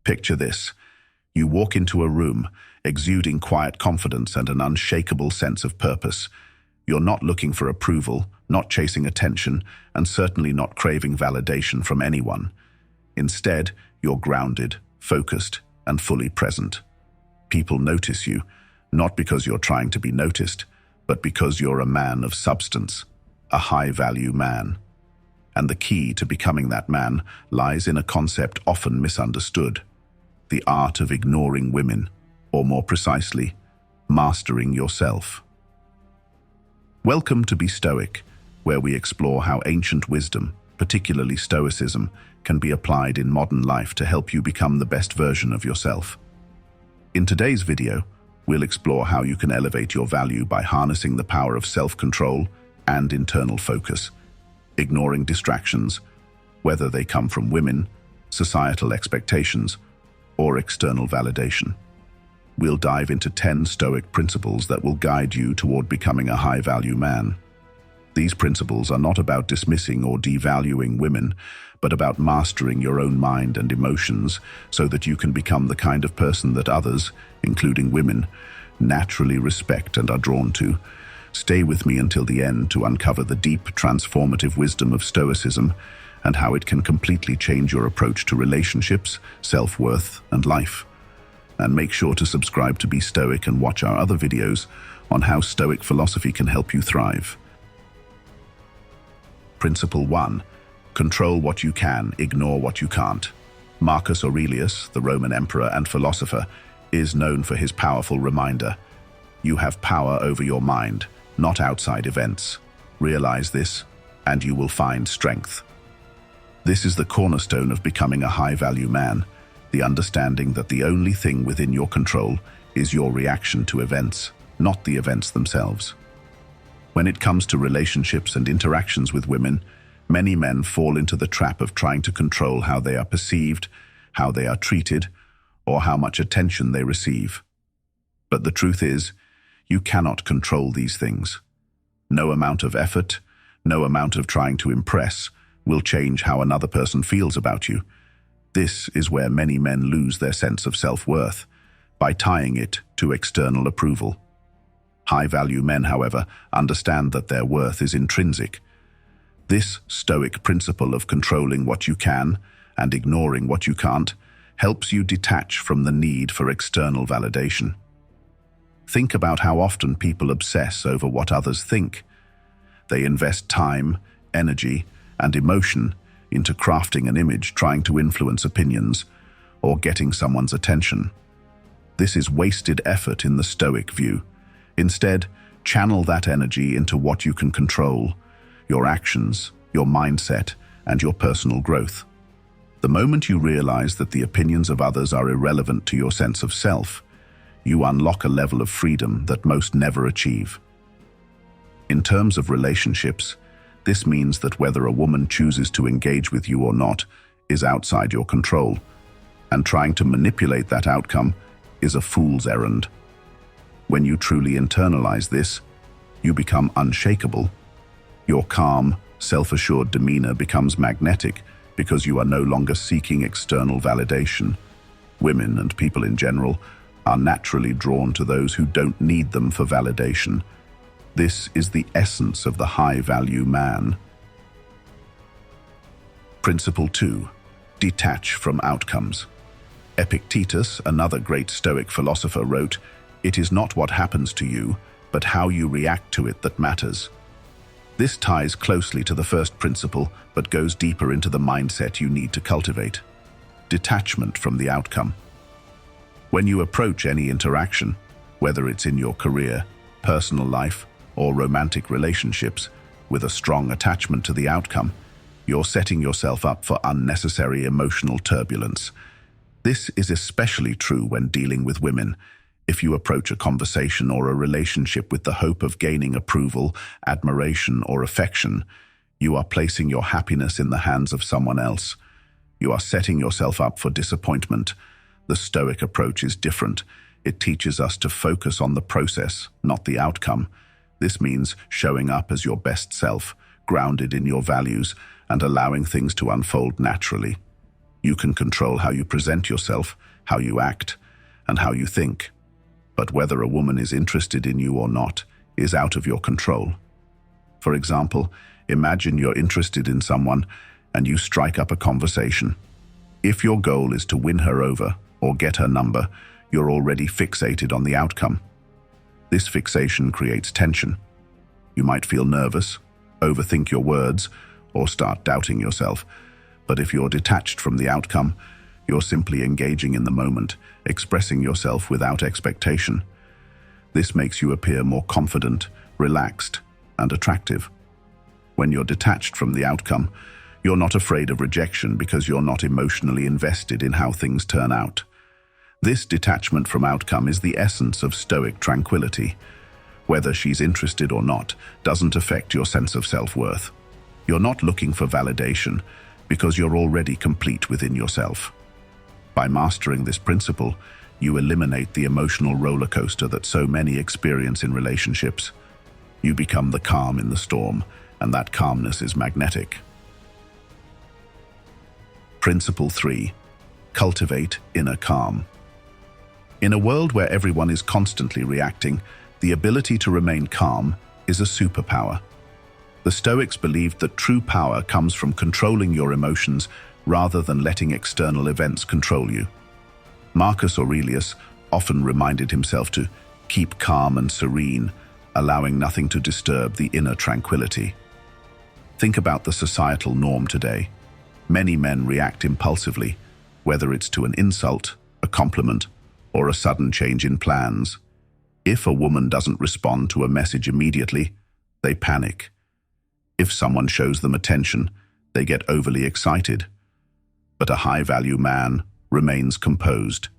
Picture this. You walk into a room, exuding quiet confidence and an unshakable sense of purpose. You're not looking for approval, not chasing attention, and certainly not craving validation from anyone. Instead, you're grounded, focused, and fully present. People notice you, not because you're trying to be noticed, but because you're a man of substance, a high-value man. And the key to becoming that man lies in a concept often misunderstood: the art of ignoring women, or more precisely, mastering yourself. Welcome to Be Stoic, where we explore how ancient wisdom, particularly Stoicism, can be applied in modern life to help you become the best version of yourself. In today's video, we'll explore how you can elevate your value by harnessing the power of self-control and internal focus, ignoring distractions, whether they come from women, societal expectations, or external validation. We'll dive into 10 Stoic principles that will guide you toward becoming a high-value man. These principles are not about dismissing or devaluing women, but about mastering your own mind and emotions so that you can become the kind of person that others, including women, naturally respect and are drawn to. Stay with me until the end to uncover the deep, transformative wisdom of Stoicism and how it can completely change your approach to relationships, self-worth, and life. And make sure to subscribe to Be Stoic and watch our other videos on how Stoic philosophy can help you thrive. Principle 1. Control what you can, ignore what you can't. Marcus Aurelius, the Roman emperor and philosopher, is known for his powerful reminder: you have power over your mind, not outside events. Realize this, and you will find strength. This is the cornerstone of becoming a high-value man, the understanding that the only thing within your control is your reaction to events, not the events themselves. When it comes to relationships and interactions with women, many men fall into the trap of trying to control how they are perceived, how they are treated, or how much attention they receive. But the truth is, you cannot control these things. No amount of effort, no amount of trying to impress will change how another person feels about you. This is where many men lose their sense of self-worth, by tying it to external approval. High-value men, however, understand that their worth is intrinsic. This Stoic principle of controlling what you can and ignoring what you can't helps you detach from the need for external validation. Think about how often people obsess over what others think. They invest time, energy, and emotion into crafting an image, trying to influence opinions, or getting someone's attention. This is wasted effort in the Stoic view. Instead, channel that energy into what you can control: your actions, your mindset, and your personal growth. The moment you realize that the opinions of others are irrelevant to your sense of self, you unlock a level of freedom that most never achieve. In terms of relationships, this means that whether a woman chooses to engage with you or not is outside your control, and trying to manipulate that outcome is a fool's errand. When you truly internalize this, you become unshakable. Your calm, self-assured demeanor becomes magnetic because you are no longer seeking external validation. Women, and people in general, are naturally drawn to those who don't need them for validation. This is the essence of the high-value man. Principle 2. Detach from outcomes. Epictetus, another great Stoic philosopher, wrote, "It is not what happens to you, but how you react to it that matters." This ties closely to the first principle, but goes deeper into the mindset you need to cultivate: detachment from the outcome. When you approach any interaction, whether it's in your career, personal life, or romantic relationships, with a strong attachment to the outcome, you're setting yourself up for unnecessary emotional turbulence. This is especially true when dealing with women. If you approach a conversation or a relationship with the hope of gaining approval, admiration, or affection, you are placing your happiness in the hands of someone else. You are setting yourself up for disappointment. The Stoic approach is different. It teaches us to focus on the process, not the outcome. This means showing up as your best self, grounded in your values, and allowing things to unfold naturally. You can control how you present yourself, how you act, and how you think. But whether a woman is interested in you or not is out of your control. For example, imagine you're interested in someone and you strike up a conversation. If your goal is to win her over or get her number, you're already fixated on the outcome. This fixation creates tension. You might feel nervous, overthink your words, or start doubting yourself. But if you're detached from the outcome, you're simply engaging in the moment, expressing yourself without expectation. This makes you appear more confident, relaxed, and attractive. When you're detached from the outcome, you're not afraid of rejection because you're not emotionally invested in how things turn out. This detachment from outcome is the essence of Stoic tranquility. Whether she's interested or not doesn't affect your sense of self-worth. You're not looking for validation because you're already complete within yourself. By mastering this principle, you eliminate the emotional roller coaster that so many experience in relationships. You become the calm in the storm, and that calmness is magnetic. Principle 3. Cultivate inner calm. In a world where everyone is constantly reacting, the ability to remain calm is a superpower. The Stoics believed that true power comes from controlling your emotions rather than letting external events control you. Marcus Aurelius often reminded himself to keep calm and serene, allowing nothing to disturb the inner tranquility. Think about the societal norm today. Many men react impulsively, whether it's to an insult, a compliment, or a sudden change in plans. If a woman doesn't respond to a message immediately, they panic. If someone shows them attention, they get overly excited. But a high-value man remains composed.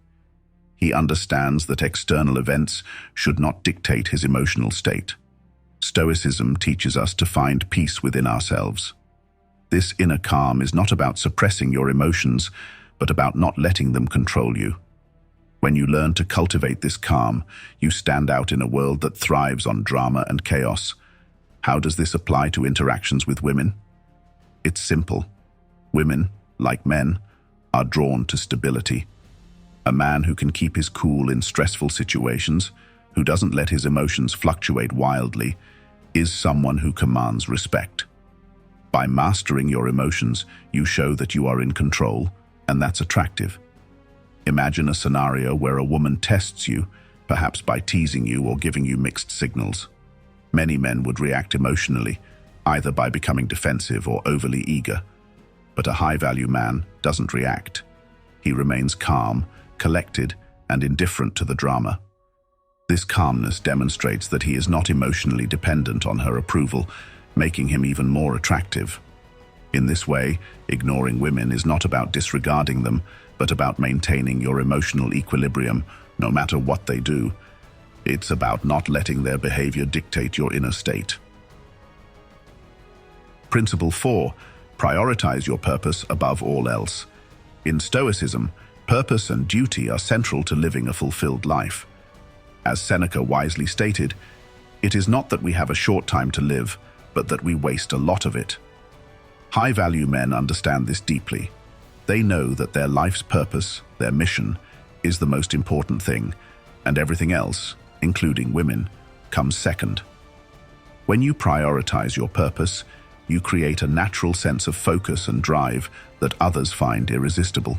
He understands that external events should not dictate his emotional state. Stoicism teaches us to find peace within ourselves. This inner calm is not about suppressing your emotions, but about not letting them control you. When you learn to cultivate this calm, you stand out in a world that thrives on drama and chaos. How does this apply to interactions with women? It's simple. Women, like men, are drawn to stability. A man who can keep his cool in stressful situations, who doesn't let his emotions fluctuate wildly, is someone who commands respect. By mastering your emotions, you show that you are in control, and that's attractive. Imagine a scenario where a woman tests you, perhaps by teasing you or giving you mixed signals. Many men would react emotionally, either by becoming defensive or overly eager. But a high-value man doesn't react. He remains calm, collected, and indifferent to the drama. This calmness demonstrates that he is not emotionally dependent on her approval, making him even more attractive. In this way, ignoring women is not about disregarding them, but about maintaining your emotional equilibrium, no matter what they do. It's about not letting their behavior dictate your inner state. Principle 4. Prioritize your purpose above all else. In Stoicism, purpose and duty are central to living a fulfilled life. As Seneca wisely stated, it is not that we have a short time to live, but that we waste a lot of it. High-value men understand this deeply. They know that their life's purpose, their mission, is the most important thing, and everything else, including women, comes second. When you prioritize your purpose, you create a natural sense of focus and drive that others find irresistible.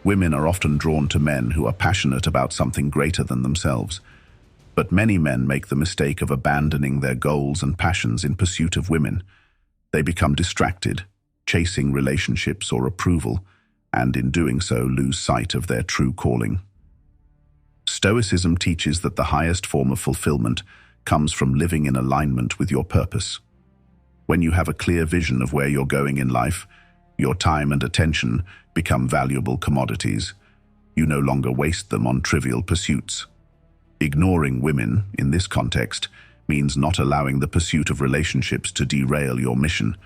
Women are often drawn to men who are passionate about something greater than themselves, but many men make the mistake of abandoning their goals and passions in pursuit of women. They become distracted, chasing relationships or approval, and in doing so lose sight of their true calling. Stoicism teaches that the highest form of fulfillment comes from living in alignment with your purpose. When you have a clear vision of where you're going in life, your time and attention become valuable commodities. You no longer waste them on trivial pursuits. Ignoring women, in this context, means not allowing the pursuit of relationships to derail your mission.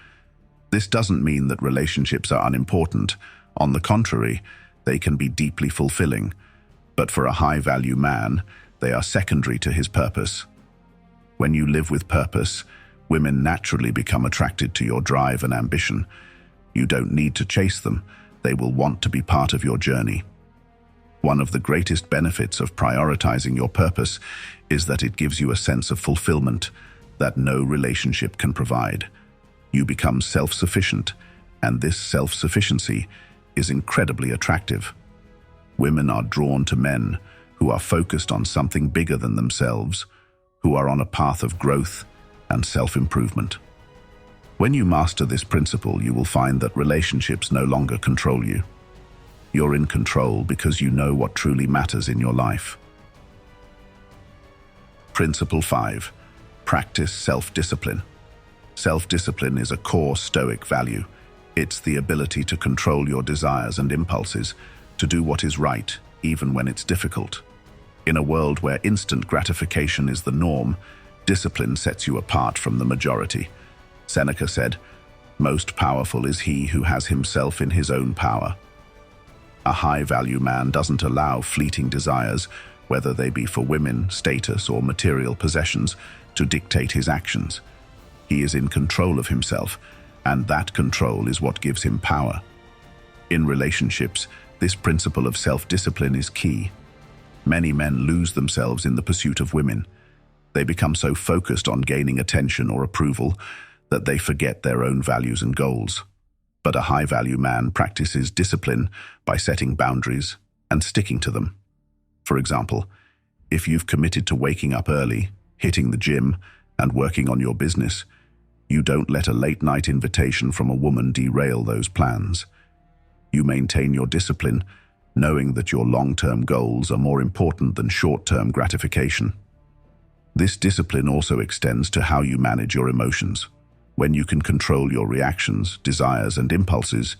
This doesn't mean that relationships are unimportant. On the contrary, they can be deeply fulfilling. But for a high-value man, they are secondary to his purpose. When you live with purpose, women naturally become attracted to your drive and ambition. You don't need to chase them. they will want to be part of your journey. One of the greatest benefits of prioritizing your purpose is that it gives you a sense of fulfillment that no relationship can provide. You become self-sufficient, and this self-sufficiency is incredibly attractive. Women are drawn to men who are focused on something bigger than themselves, who are on a path of growth and self-improvement. When you master this principle, you will find that relationships no longer control you. You're in control because you know what truly matters in your life. Principle 5. Practice self-discipline. Self-discipline is a core Stoic value. It's the ability to control your desires and impulses, to do what is right, even when it's difficult. In a world where instant gratification is the norm, discipline sets you apart from the majority. Seneca said, "Most powerful is he who has himself in his own power." A high-value man doesn't allow fleeting desires, whether they be for women, status, or material possessions, to dictate his actions. He is in control of himself, and that control is what gives him power. In relationships, this principle of self-discipline is key. Many men lose themselves in the pursuit of women. They become so focused on gaining attention or approval that they forget their own values and goals. But a high-value man practices discipline by setting boundaries and sticking to them. For example, if you've committed to waking up early, hitting the gym, and working on your business, you don't let a late-night invitation from a woman derail those plans. You maintain your discipline, knowing that your long-term goals are more important than short-term gratification. This discipline also extends to how you manage your emotions. When you can control your reactions, desires, and impulses,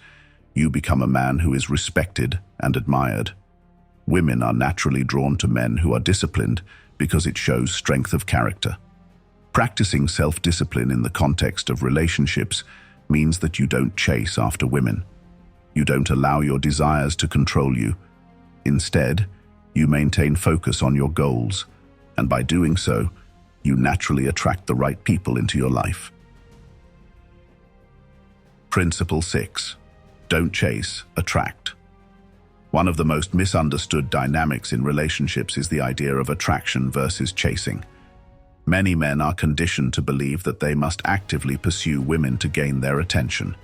you become a man who is respected and admired. Women are naturally drawn to men who are disciplined because it shows strength of character. Practicing self-discipline in the context of relationships means that you don't chase after women. You don't allow your desires to control you. Instead, you maintain focus on your goals, and by doing so, you naturally attract the right people into your life. Principle 6. Don't chase, attract. One of the most misunderstood dynamics in relationships is the idea of attraction versus chasing. Many men are conditioned to believe that they must actively pursue women to gain their attention.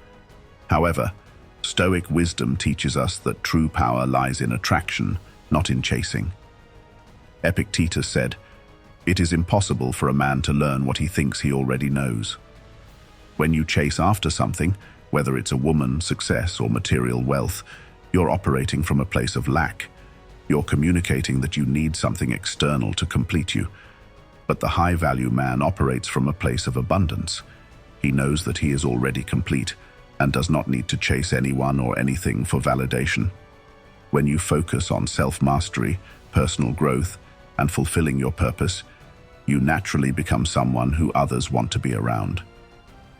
However, Stoic wisdom teaches us that true power lies in attraction, not in chasing. Epictetus said, "It is impossible for a man to learn what he thinks he already knows." When you chase after something, whether it's a woman, success, or material wealth, you're operating from a place of lack. You're communicating that you need something external to complete you. But the high-value man operates from a place of abundance. He knows that he is already complete and does not need to chase anyone or anything for validation. When you focus on self-mastery, personal growth, and fulfilling your purpose, you naturally become someone who others want to be around.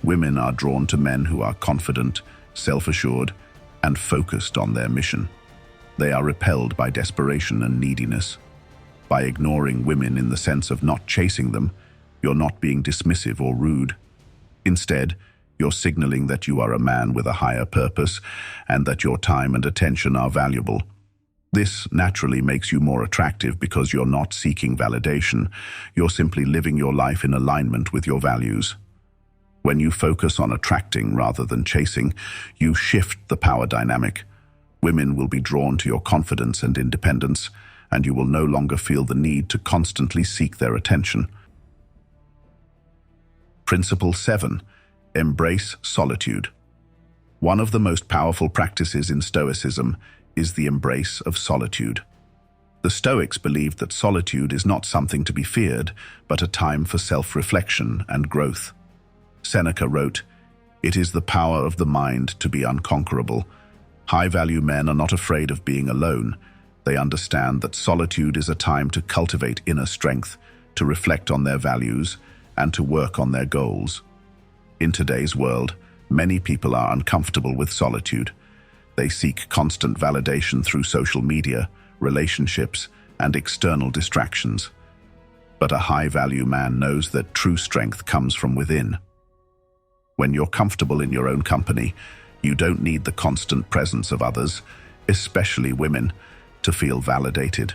Women are drawn to men who are confident, self-assured, and focused on their mission. They are repelled by desperation and neediness. By ignoring women in the sense of not chasing them, you're not being dismissive or rude. Instead, you're signaling that you are a man with a higher purpose and that your time and attention are valuable. This naturally makes you more attractive because you're not seeking validation. You're simply living your life in alignment with your values. When you focus on attracting rather than chasing, you shift the power dynamic. Women will be drawn to your confidence and independence, and you will no longer feel the need to constantly seek their attention. Principle 7. Embrace solitude. One of the most powerful practices in Stoicism is the embrace of solitude. The Stoics believed that solitude is not something to be feared, but a time for self-reflection and growth. Seneca wrote, "It is the power of the mind to be unconquerable." High-value men are not afraid of being alone. They understand that solitude is a time to cultivate inner strength, to reflect on their values, and to work on their goals. In today's world, many people are uncomfortable with solitude. They seek constant validation through social media, relationships, and external distractions. But a high-value man knows that true strength comes from within. When you're comfortable in your own company, You don't need the constant presence of others, especially women, to feel validated.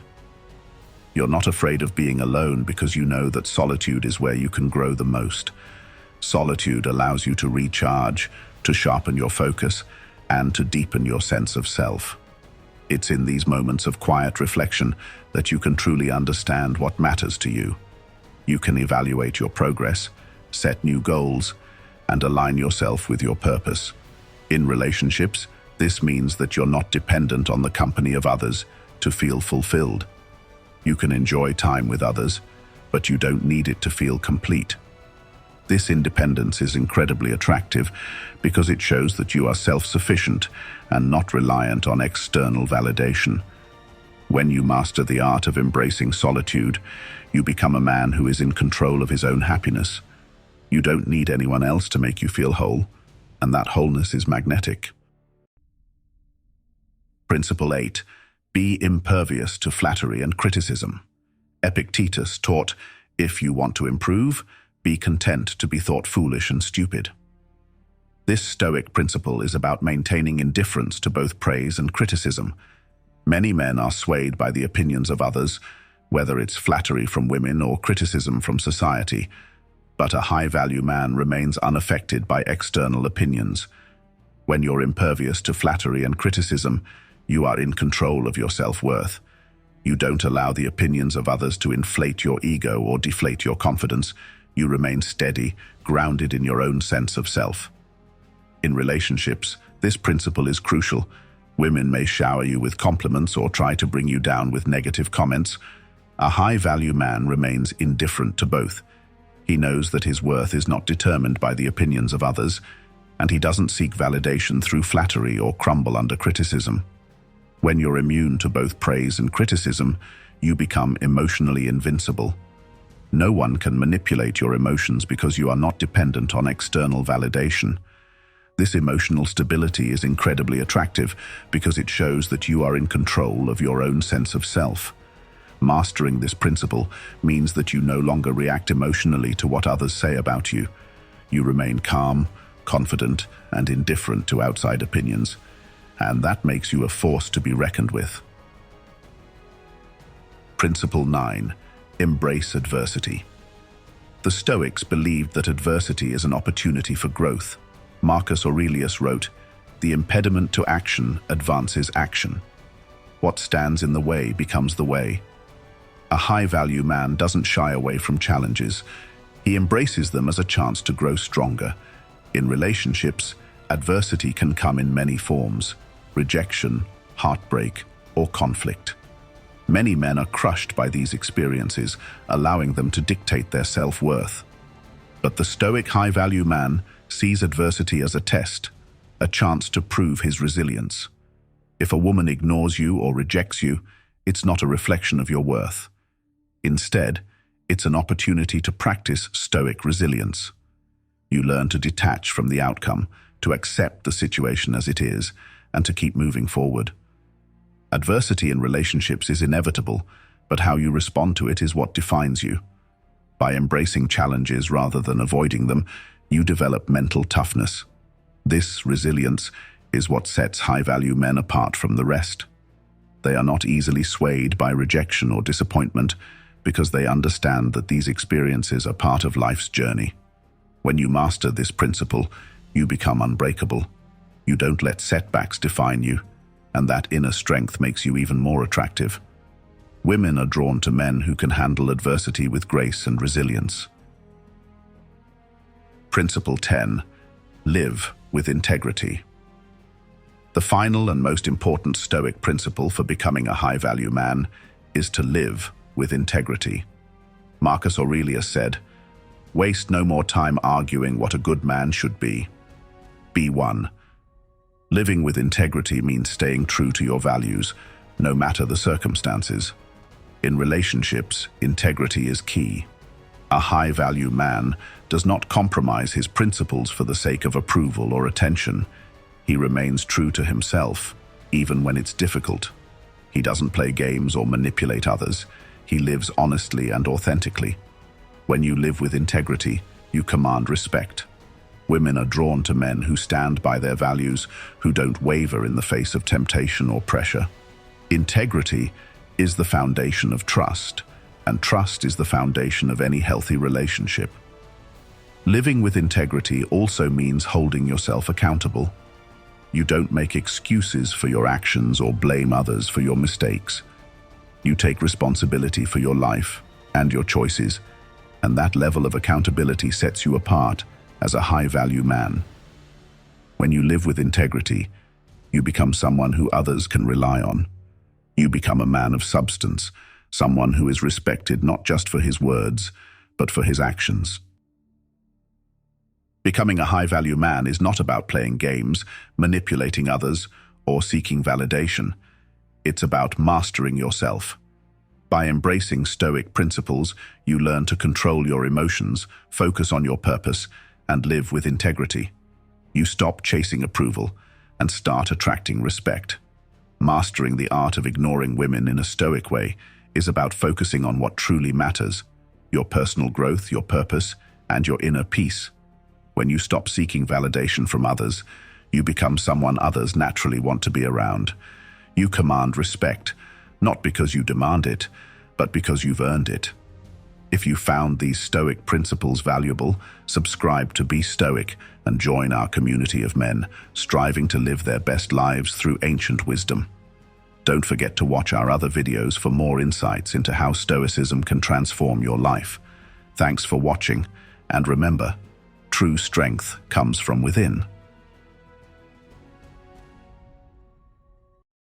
You're not afraid of being alone because you know that solitude is where you can grow the most. Solitude allows you to recharge, to sharpen your focus, and to deepen your sense of self. It's in these moments of quiet reflection that you can truly understand what matters to you. You can evaluate your progress, set new goals, and align yourself with your purpose. In relationships, this means that you're not dependent on the company of others to feel fulfilled. You can enjoy time with others, but you don't need it to feel complete. This independence is incredibly attractive because it shows that you are self-sufficient and not reliant on external validation. When you master the art of embracing solitude, you become a man who is in control of his own happiness. You don't need anyone else to make you feel whole, and that wholeness is magnetic. Principle 8. Be impervious to flattery and criticism. Epictetus taught, if you want to improve, be content to be thought foolish and stupid. This Stoic principle is about maintaining indifference to both praise and criticism. Many men are swayed by the opinions of others, whether it's flattery from women or criticism from society, but a high-value man remains unaffected by external opinions. When you're impervious to flattery and criticism, you are in control of your self-worth. You don't allow the opinions of others to inflate your ego or deflate your confidence. You remain steady, grounded in your own sense of self. In relationships, this principle is crucial. Women may shower you with compliments or try to bring you down with negative comments. A high-value man remains indifferent to both. He knows that his worth is not determined by the opinions of others, and he doesn't seek validation through flattery or crumble under criticism. When you're immune to both praise and criticism, you become emotionally invincible. No one can manipulate your emotions because you are not dependent on external validation. This emotional stability is incredibly attractive because it shows that you are in control of your own sense of self. Mastering this principle means that you no longer react emotionally to what others say about you. You remain calm, confident, and indifferent to outside opinions, and that makes you a force to be reckoned with. Principle 9. Embrace adversity. The Stoics believed that adversity is an opportunity for growth. Marcus Aurelius wrote, "The impediment to action advances action. What stands in the way becomes the way." A high-value man doesn't shy away from challenges. He embraces them as a chance to grow stronger. In relationships, adversity can come in many forms: rejection, heartbreak, or conflict. Many men are crushed by these experiences, allowing them to dictate their self-worth. But the Stoic high-value man sees adversity as a test, a chance to prove his resilience. If a woman ignores you or rejects you, it's not a reflection of your worth. Instead, it's an opportunity to practice Stoic resilience. You learn to detach from the outcome, to accept the situation as it is, and to keep moving forward. Adversity in relationships is inevitable, but how you respond to it is what defines you. By embracing challenges rather than avoiding them, you develop mental toughness. This resilience is what sets high-value men apart from the rest. They are not easily swayed by rejection or disappointment because they understand that these experiences are part of life's journey. When you master this principle, you become unbreakable. You don't let setbacks define you, and that inner strength makes you even more attractive. Women are drawn to men who can handle adversity with grace and resilience. Principle 10. Live with integrity. The final and most important Stoic principle for becoming a high-value man is to live with integrity. Marcus Aurelius said, "Waste no more time arguing what a good man should be. Be one." Living with integrity means staying true to your values, no matter the circumstances. In relationships, integrity is key. A high-value man does not compromise his principles for the sake of approval or attention. He remains true to himself, even when it's difficult. He doesn't play games or manipulate others. He lives honestly and authentically. When you live with integrity, you command respect. Women are drawn to men who stand by their values, who don't waver in the face of temptation or pressure. Integrity is the foundation of trust, and trust is the foundation of any healthy relationship. Living with integrity also means holding yourself accountable. You don't make excuses for your actions or blame others for your mistakes. You take responsibility for your life and your choices, and that level of accountability sets you apart as a high-value man. When you live with integrity, you become someone who others can rely on. You become a man of substance, someone who is respected not just for his words, but for his actions. Becoming a high-value man is not about playing games, manipulating others, or seeking validation. It's about mastering yourself. By embracing Stoic principles, you learn to control your emotions, focus on your purpose, and live with integrity. You stop chasing approval and start attracting respect. Mastering the art of ignoring women in a Stoic way is about focusing on what truly matters: your personal growth, your purpose, and your inner peace. When you stop seeking validation from others, you become someone others naturally want to be around. You command respect, not because you demand it, but because you've earned it. If you found these Stoic principles valuable, subscribe to Be Stoic and join our community of men striving to live their best lives through ancient wisdom. Don't forget to watch our other videos for more insights into how Stoicism can transform your life. Thanks for watching, and remember, true strength comes from within.